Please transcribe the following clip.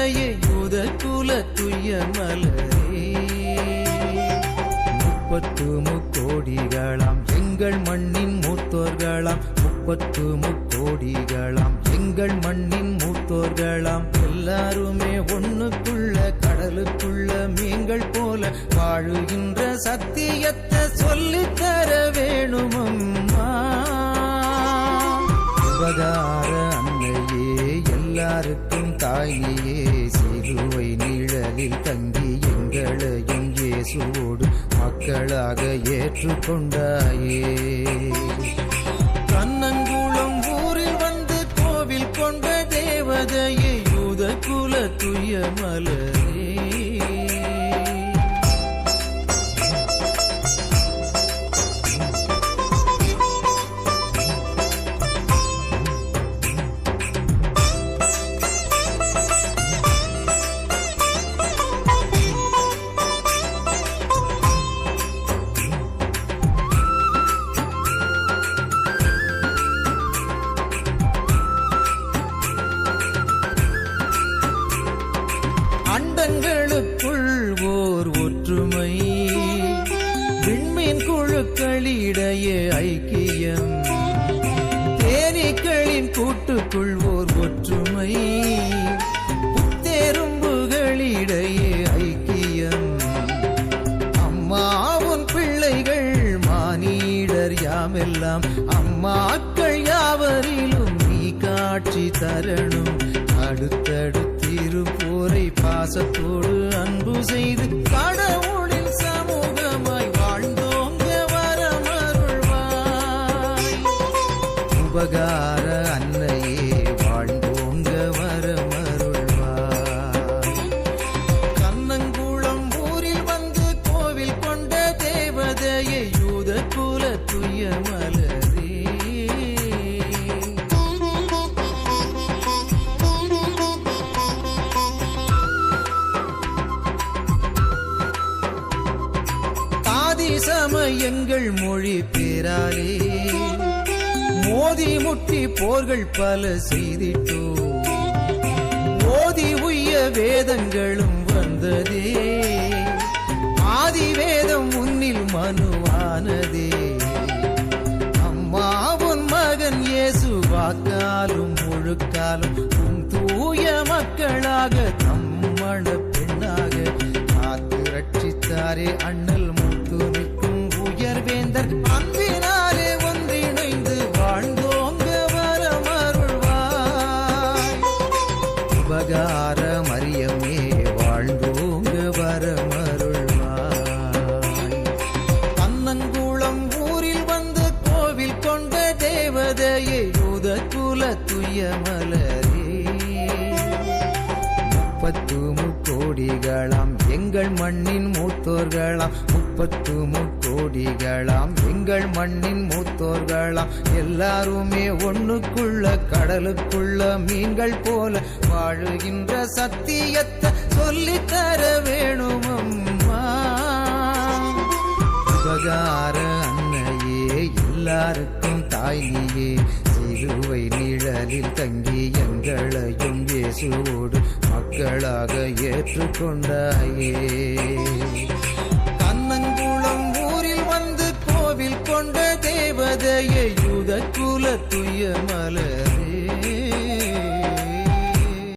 தேவதையே யூத குல துய்ய மலரே. 30 கோடிகளாம் எங்கள் மண்ணின் மூத்தோர்களாம், 30 கோடிகளாம் எங்கள் மண்ணின் மூத்தோர்களாம். எல்லாருமே ஒண்ணுக்குள்ள கடலுக்குள்ள மீன்கள் போல வாழுகின்ற சத்தியத்தை சொல்லித்தர வேணுமம்மா. உபகார அன்னையே எல்லாருக்கும் தாயியே, சிலுவை நிழலில் தங்கி எங்களையும் இயேசுவோடு மக்களாக ஏற்றுக்கொண்டாயே. கண்ணங்குளம் ஊரில் வந்து கோவில் கொண்ட தேவதையே யூத குல துய்ய மலரே. அண்டங்களுக்குள் ஓர் ஒற்றுமை, விண்மீன் குழுக்களிடையே ஐக்கியம், தேனீக்களின் கூட்டுக்குள் ஓர் ஒற்றுமை, புத்தெரும்புகளிடையே ஐக்கியம். அம்மாவும் பிள்ளைகள் மானிடர் யாமெல்லாம், அம்மாக்கள் யாவரிலும் நீ காட்சி தரணும். அடுத்தடுத்திருப்போரை பாசத்தோடு அன்பு செய்து கடவுளின் சமூகமாய் வாழ்ந்தோங்க வரமருள்வாய். உபகார அன்னையே வாழ்ந்தோங்க வரமருள்வாய். கண்ணங்குளம் ஊரில் வந்து கோவில் கொண்ட தேவதையே யூத குல துய்ய மலரே. சமயங்கள் மொழி பேராலே மோதி முட்டி போர்கள் பல செய்திட்டோ, ஓதி உய்ய வேதங்களும் வந்ததே, ஆதி வேதம் உன்னில் மனுவானதே. அம்மாவுன் மகன் இயேசு வாக்காலும் முழுக்காலும் உன் தூய மக்களாக தம்மண பெண்ணாக காத்து ரட்சித்தாரே அண்ணல் முத்துமிக்கும் உயர்வேந்தர். அன்பினாலே ஒன்றிணைந்து வாழ்ந்தோங்க வரமருள்வாய். உபகார மரியமே வாழ்ந்தோங்க வரமருள்வாய். கண்ணங்குளம் ஊரில் வந்து கோவில் கொண்ட தேவதையே யூத குல துய்ய மலரே. 30 கோடிகளாம் எங்கள் மண்ணின் மூத்தோர்களாம், 30 கோடிகளாம் எங்கள் மண்ணின் மூத்தோர்களாம். எல்லாருமே ஒண்ணுக்குள்ள கடலுக்குள்ள மீன்கள் போல வாழுகின்ற சத்தியத்தை சொல்லித்தர வேணுமம்மா. உபகார அன்னையே எல்லாருக்கும் தாயியே, சிலுவை நிழலில் தங்கி எங்களையும் இயேசுவோடு மக்களாக ஏற்றுக்கொண்டாயே. கண்ணங்குளம் ஊரில் வந்து கோவில் கொண்ட தேவதையே யூத குல துய்ய மலரே.